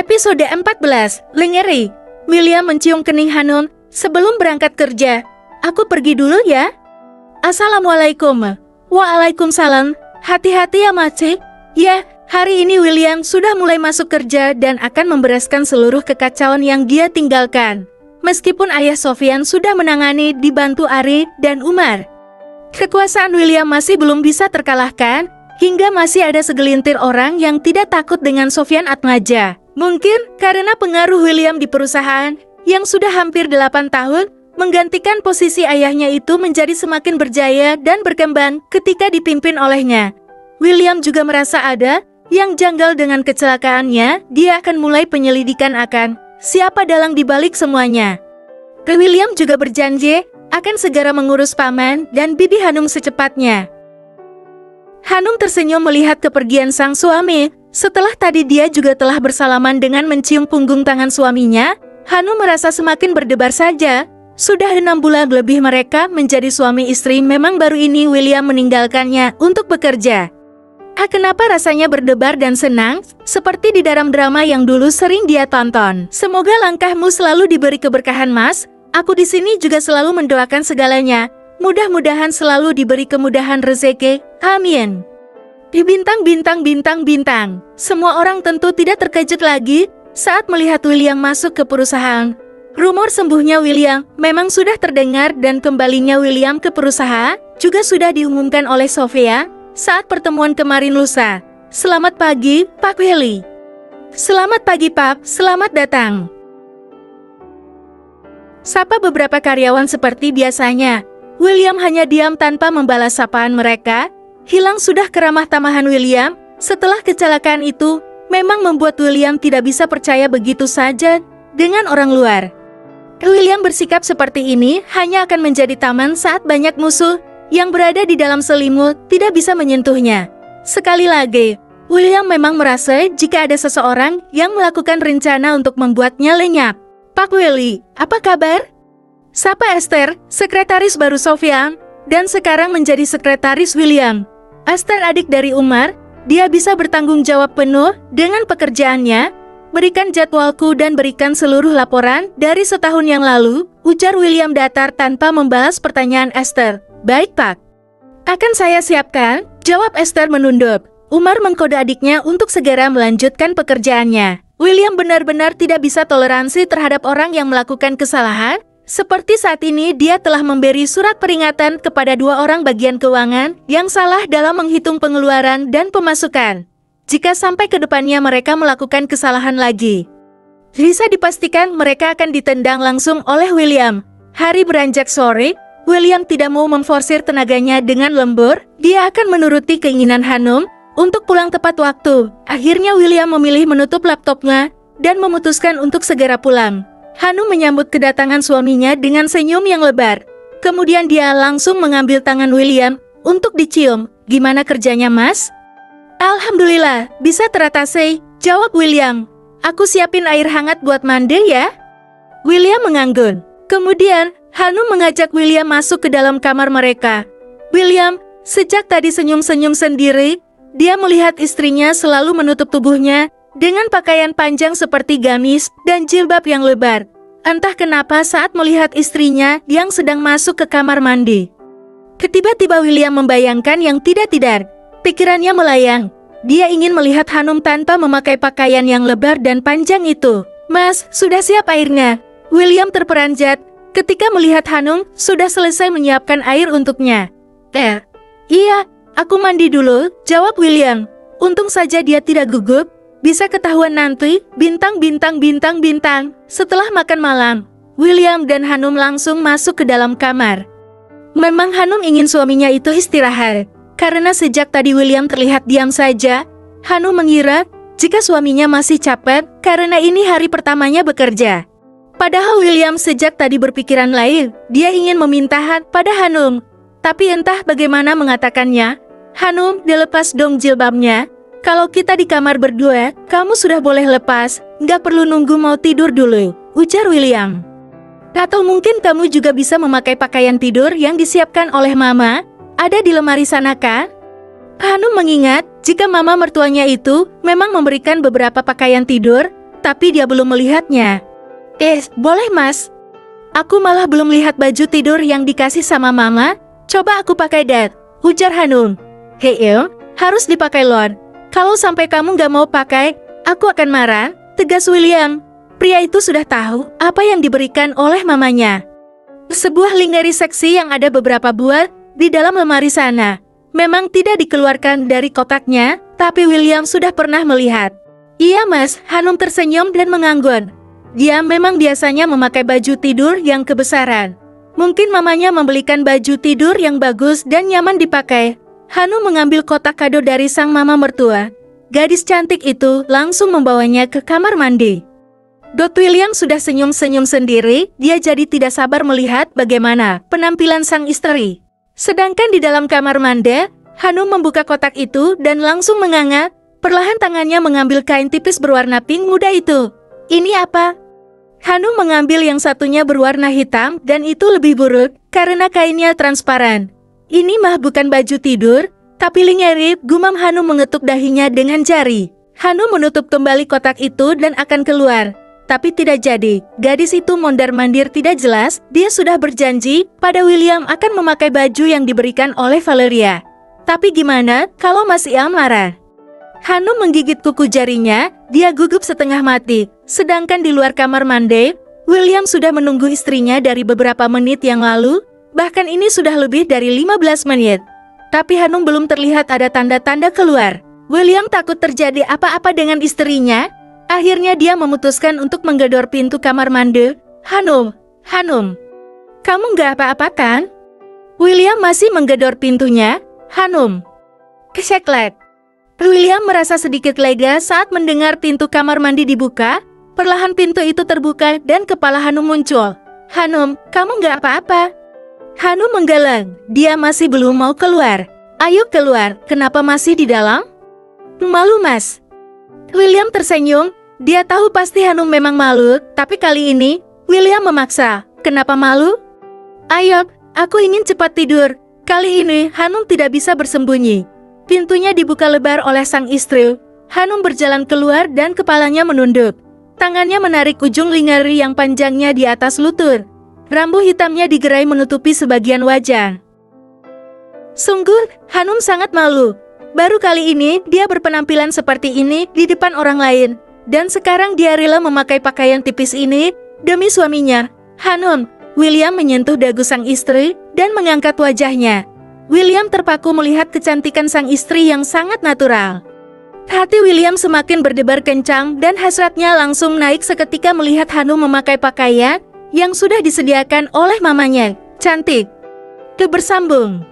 Episode 14, Lingeri. William mencium kening Hanum sebelum berangkat kerja. Aku pergi dulu ya. Assalamualaikum. Waalaikumsalam. Hati-hati ya Mace. Ya, hari ini William sudah mulai masuk kerja dan akan membereskan seluruh kekacauan yang dia tinggalkan. Meskipun ayah Sofyan sudah menangani dibantu Ari dan Umar. Kekuasaan William masih belum bisa terkalahkan, hingga masih ada segelintir orang yang tidak takut dengan Sofyan Atmaja. Mungkin karena pengaruh William di perusahaan yang sudah hampir 8 tahun, menggantikan posisi ayahnya itu menjadi semakin berjaya dan berkembang ketika dipimpin olehnya. William juga merasa ada yang janggal dengan kecelakaannya. Dia akan mulai penyelidikan akan siapa dalang dibalik semuanya. William juga berjanji akan segera mengurus paman dan bibi Hanum secepatnya. Hanum tersenyum melihat kepergian sang suami. Setelah tadi dia juga telah bersalaman dengan mencium punggung tangan suaminya, Hanum merasa semakin berdebar saja. Sudah 6 bulan lebih mereka menjadi suami istri, memang baru ini William meninggalkannya untuk bekerja. Kenapa rasanya berdebar dan senang, seperti di dalam drama yang dulu sering dia tonton. Semoga langkahmu selalu diberi keberkahan, Mas. Aku di sini juga selalu mendoakan segalanya. Mudah-mudahan selalu diberi kemudahan rezeki. Amin. Di bintang. Semua orang tentu tidak terkejut lagi saat melihat William masuk ke perusahaan. Rumor sembuhnya William memang sudah terdengar dan kembalinya William ke perusahaan juga sudah diumumkan oleh Sofia saat pertemuan kemarin lusa. Selamat pagi, Pak Willy. Selamat pagi, Pak. Selamat datang. Sapa beberapa karyawan seperti biasanya. William hanya diam tanpa membalas sapaan mereka. Hilang sudah keramah tamahan William. Setelah kecelakaan itu, memang membuat William tidak bisa percaya begitu saja dengan orang luar. William bersikap seperti ini hanya akan menjadi taman saat banyak musuh yang berada di dalam selimut tidak bisa menyentuhnya. Sekali lagi, William memang merasa jika ada seseorang yang melakukan rencana untuk membuatnya lenyap. Pak Willy, apa kabar? Sapa Esther, sekretaris baru Sofyan, dan sekarang menjadi sekretaris William. Esther adik dari Umar, dia bisa bertanggung jawab penuh dengan pekerjaannya. Berikan jadwalku dan berikan seluruh laporan dari setahun yang lalu, ujar William datar tanpa membalas pertanyaan Esther. Baik, Pak. Akan saya siapkan, jawab Esther menunduk. Umar mengkode adiknya untuk segera melanjutkan pekerjaannya. William benar-benar tidak bisa toleransi terhadap orang yang melakukan kesalahan. Seperti saat ini dia telah memberi surat peringatan kepada 2 orang bagian keuangan yang salah dalam menghitung pengeluaran dan pemasukan. Jika sampai ke depannya mereka melakukan kesalahan lagi, bisa dipastikan mereka akan ditendang langsung oleh William. Hari beranjak sore, William tidak mau memforsir tenaganya dengan lembur. Dia akan menuruti keinginan Hanum untuk pulang tepat waktu. Akhirnya William memilih menutup laptopnya dan memutuskan untuk segera pulang. Hanum menyambut kedatangan suaminya dengan senyum yang lebar. Kemudian dia langsung mengambil tangan William untuk dicium. Gimana kerjanya, Mas? Alhamdulillah, bisa teratasi, jawab William. Aku siapin air hangat buat mandi ya. William mengangguk. Kemudian, Hanum mengajak William masuk ke dalam kamar mereka. William, sejak tadi senyum-senyum sendiri. Dia melihat istrinya selalu menutup tubuhnya dengan pakaian panjang seperti gamis dan jilbab yang lebar. Entah kenapa saat melihat istrinya yang sedang masuk ke kamar mandi, tiba-tiba William membayangkan yang tidak-tidak. Pikirannya melayang. Dia ingin melihat Hanum tanpa memakai pakaian yang lebar dan panjang itu. Mas, sudah siap airnya? William terperanjat ketika melihat Hanum sudah selesai menyiapkan air untuknya. Iya, aku mandi dulu, jawab William. Untung saja dia tidak gugup. Bisa ketahuan nanti, bintang. Setelah makan malam, William dan Hanum langsung masuk ke dalam kamar. Memang Hanum ingin suaminya itu istirahat. Karena sejak tadi William terlihat diam saja, Hanum mengira jika suaminya masih capek karena ini hari pertamanya bekerja. Padahal William sejak tadi berpikiran lain. Dia ingin meminta pada Hanum. Tapi entah bagaimana mengatakannya. Hanum, dilepas dong jilbabnya. Kalau kita di kamar berdua, kamu sudah boleh lepas, nggak perlu nunggu mau tidur dulu, ujar William. Atau mungkin kamu juga bisa memakai pakaian tidur yang disiapkan oleh Mama, ada di lemari sana kan? Hanum mengingat jika mama mertuanya itu memang memberikan beberapa pakaian tidur, tapi dia belum melihatnya. Boleh mas? Aku malah belum lihat baju tidur yang dikasih sama mama. Coba aku pakai dat, ujar Hanum. Harus dipakai Lord. Kalau sampai kamu gak mau pakai, aku akan marah, tegas William. Pria itu sudah tahu apa yang diberikan oleh mamanya. Sebuah lingerie seksi yang ada beberapa buah di dalam lemari sana. Memang tidak dikeluarkan dari kotaknya, tapi William sudah pernah melihat. Iya mas, Hanum tersenyum dan menganggun. Dia memang biasanya memakai baju tidur yang kebesaran. Mungkin mamanya membelikan baju tidur yang bagus dan nyaman dipakai. Hanum mengambil kotak kado dari sang mama mertua. Gadis cantik itu langsung membawanya ke kamar mandi. Dot William sudah senyum-senyum sendiri, dia jadi tidak sabar melihat bagaimana penampilan sang istri. Sedangkan di dalam kamar mandi, Hanum membuka kotak itu dan langsung menganga. Perlahan tangannya mengambil kain tipis berwarna pink muda itu. Ini apa? Hanum mengambil yang satunya berwarna hitam dan itu lebih buruk karena kainnya transparan. Ini mah bukan baju tidur, tapi lingerie, gumam Hanum mengetuk dahinya dengan jari. Hanum menutup kembali kotak itu dan akan keluar. Tapi tidak jadi, gadis itu mondar-mandir tidak jelas, dia sudah berjanji pada William akan memakai baju yang diberikan oleh Valeria. Tapi gimana kalau Mas Iam marah? Hanum menggigit kuku jarinya, dia gugup setengah mati. Sedangkan di luar kamar mandi, William sudah menunggu istrinya dari beberapa menit yang lalu, bahkan ini sudah lebih dari 15 menit. Tapi Hanum belum terlihat ada tanda-tanda keluar. William takut terjadi apa-apa dengan istrinya. Akhirnya dia memutuskan untuk menggedor pintu kamar mandi. Hanum, kamu nggak apa-apa kan? William masih menggedor pintunya. Hanum, keseklet. William merasa sedikit lega saat mendengar pintu kamar mandi dibuka. Perlahan pintu itu terbuka dan kepala Hanum muncul. Hanum, kamu nggak apa-apa? Hanum menggeleng, dia masih belum mau keluar. Ayo keluar, kenapa masih di dalam? Malu mas. William tersenyum, dia tahu pasti Hanum memang malu, tapi kali ini William memaksa. Kenapa malu? Ayo, aku ingin cepat tidur. Kali ini Hanum tidak bisa bersembunyi. Pintunya dibuka lebar oleh sang istri. Hanum berjalan keluar dan kepalanya menunduk. Tangannya menarik ujung lingerie yang panjangnya di atas lutut. Rambut hitamnya digerai menutupi sebagian wajah. Sungguh, Hanum sangat malu. Baru kali ini dia berpenampilan seperti ini di depan orang lain. Dan sekarang dia rela memakai pakaian tipis ini demi suaminya. Hanum, William menyentuh dagu sang istri dan mengangkat wajahnya. William terpaku melihat kecantikan sang istri yang sangat natural. Hati William semakin berdebar kencang dan hasratnya langsung naik seketika melihat Hanum memakai pakaian yang sudah disediakan oleh mamanya. Cantik. Kebersambung.